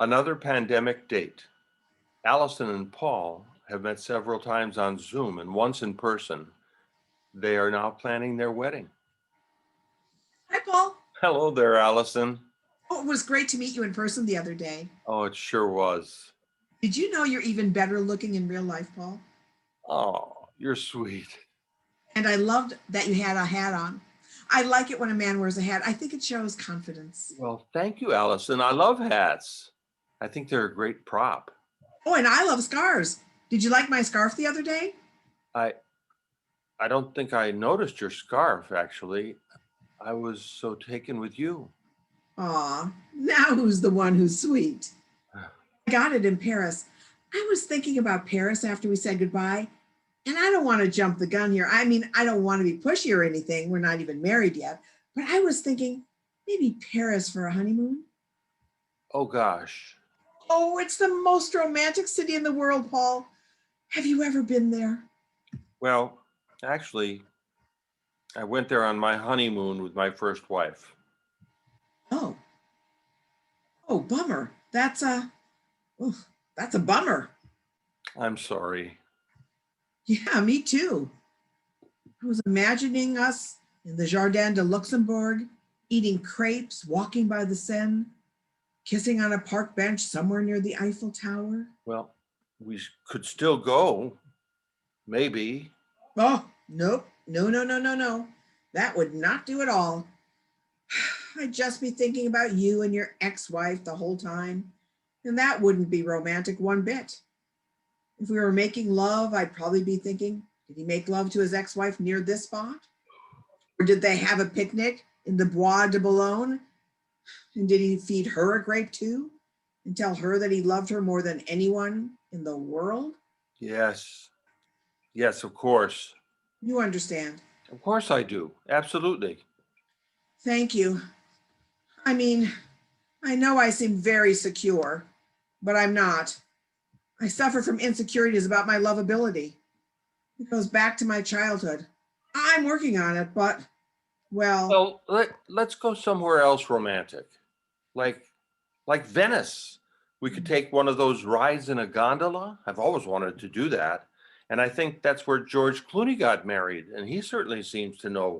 Another pandemic date. Alison and Paul have met several times on Zoom and once in person. They are now planning their wedding. Hi, Paul. Hello there, Alison. Oh, it was great to meet you in person the other day. Oh, it sure was. Did you know you're even better looking in real life, Paul? Oh, you're sweet. And I loved that you had a hat on. I like it when a man wears a hat. I think it shows confidence. Well, thank you, Alison. I love hats. I think they're a great prop. Oh, and I love scarves. Did you like my scarf the other day? I I don't think I noticed your scarf, actually. I was so taken with you. Aw, now who's the one who's sweet? I got it in Paris. I was thinking about Paris after we said goodbye, and I don't want to jump the gun here. I mean, I don't want to be pushy or anything. We're not even married yet. But I was thinking maybe Paris for a honeymoon. Oh gosh. Oh, it's the most romantic city in the world, Paul. Have you ever been there? Well, actually, I went there on my honeymoon with my first wife. Oh, oh, bummer. Oh, that's a bummer. I'm sorry. Yeah, me too. I was imagining us in the Jardin de Luxembourg, eating crepes, walking by the Seine, kissing on a park bench somewhere near the Eiffel Tower. Well, we could still go, maybe. Oh, nope. No, no, no, no, no. That would not do at all. I'd just be thinking about you and your ex-wife the whole time, and that wouldn't be romantic one bit. If we were making love, I'd probably be thinking, did he make love to his ex-wife near this spot? Or did they have a picnic in the Bois de Boulogne? And did he feed her a grape too? And tell her that he loved her more than anyone in the world? Yes. Yes, of course. You understand. Of course I do. Absolutely. Thank you. I mean, I know I seem very secure, but I'm not. I suffer from insecurities about my lovability. It goes back to my childhood. I'm working on it, but, well, Well, let's go somewhere else romantic. Like like Venice. We could take one of those rides in a gondola. I've always wanted to do that. And I think that's where George Clooney got married, and he certainly seems to know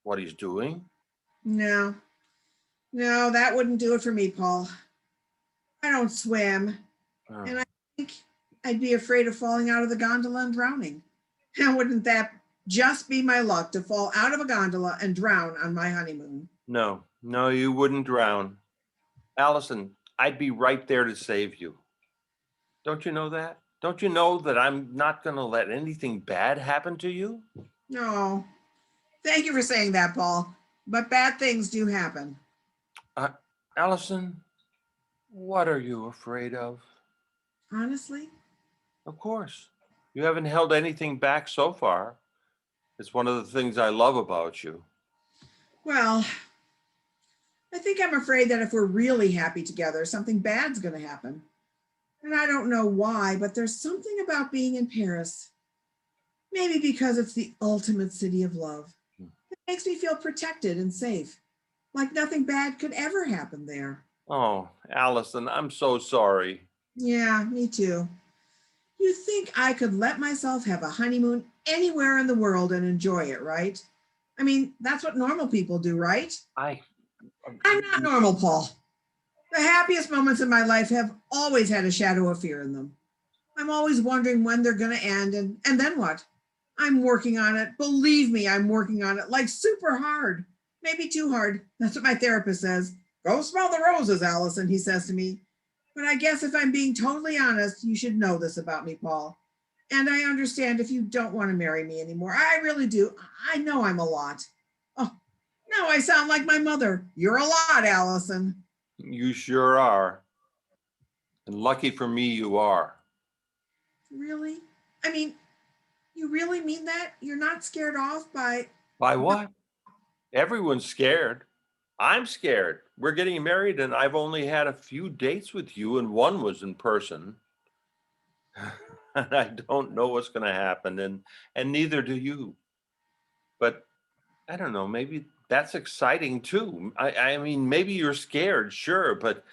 what he's doing. no, no, that wouldn't do it for me, Paul. I don't swim, Oh, and I think I'd be afraid of falling out of the gondola and drowning. And wouldn't that just be my luck to fall out of a gondola and drown on my honeymoon? no, no, you wouldn't drown. Allison, I'd be right there to save you. Don't you know that? Don't you know that I'm not going to let anything bad happen to you? No, thank you for saying that, Paul. But bad things do happen. Uh, Allison, what are you afraid of? Honestly, Of course. You haven't held anything back so far. It's one of the things I love about you. well, I think I'm afraid that if we're really happy together, something bad's going to happen. And I don't know why, but there's something about being in Paris. Maybe because it's the ultimate city of love. It makes me feel protected and safe, like nothing bad could ever happen there. Oh, Allison, I'm so sorry. Yeah, me too. You think I could let myself have a honeymoon anywhere in the world and enjoy it, right? I mean, that's what normal people do, right? I I'm not normal, Paul. The happiest moments in my life have always had a shadow of fear in them. I'm always wondering when they're going to end and then what? I'm working on it. Believe me, I'm working on it like super hard. Maybe too hard. That's what my therapist says. Go smell the roses, Allison, he says to me. But I guess if I'm being totally honest, you should know this about me, Paul. And I understand if you don't want to marry me anymore. I really do. I know I'm a lot. Oh, now I sound like my mother. You're a lot, Allison. You sure are. And lucky for me, you are. Really? I mean, you really mean that? You're not scared off by. By what? Everyone's scared. I'm scared. We're getting married, and I've only had a few dates with you, and one was in person. And I don't know what's going to happen, and neither do you. But I don't know. Maybe that's exciting too. I mean, maybe you're scared, sure, but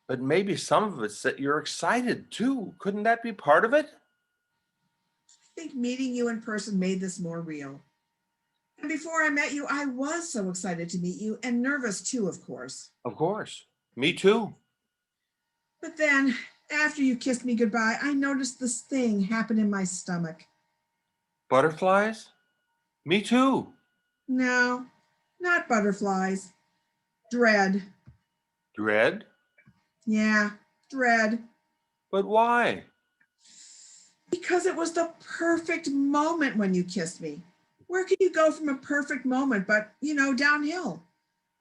But maybe some of it's that you're excited too. Couldn't that be part of it? I think meeting you in person made this more real. And before I met you, I was so excited to meet you and nervous too, of course. Of course. Me too. But then, after you kissed me goodbye, I noticed this thing happen in my stomach. Butterflies? Me too. No, not butterflies. Dread. Dread? Yeah, dread. But why? Because it was the perfect moment when you kissed me. Where can you go from a perfect moment but, downhill?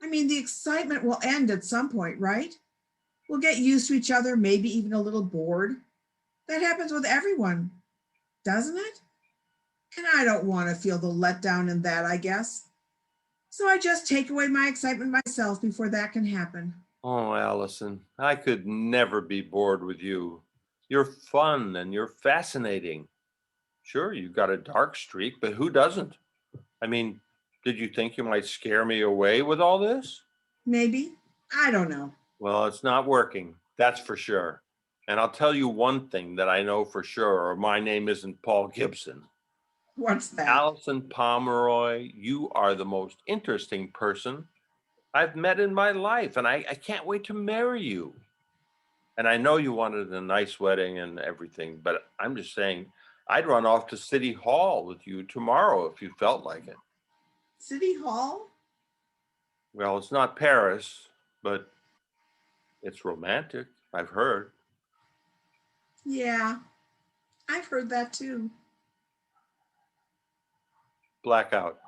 I mean, the excitement will end at some point, right? We'll get used to each other, maybe even a little bored. That happens with everyone, doesn't it? And I don't want to feel the letdown in that, I guess. So I just take away my excitement myself before that can happen. Oh, Allison, I could never be bored with you. You're fun and you're fascinating. Sure, you've got a dark streak, but who doesn't? I mean, did you think you might scare me away with all this? Maybe. I don't know. Well, it's not working, that's for sure. And I'll tell you one thing that I know for sure, or my name isn't Paul Gibson. What's that? Allison Pomeroy, you are the most interesting person I've met in my life, and I can't wait to marry you. And I know you wanted a nice wedding and everything, but I'm just saying, I'd run off to City Hall with you tomorrow if you felt like it. City Hall? Well, it's not Paris, but it's romantic, I've heard. Yeah, I've heard that too. Blackout.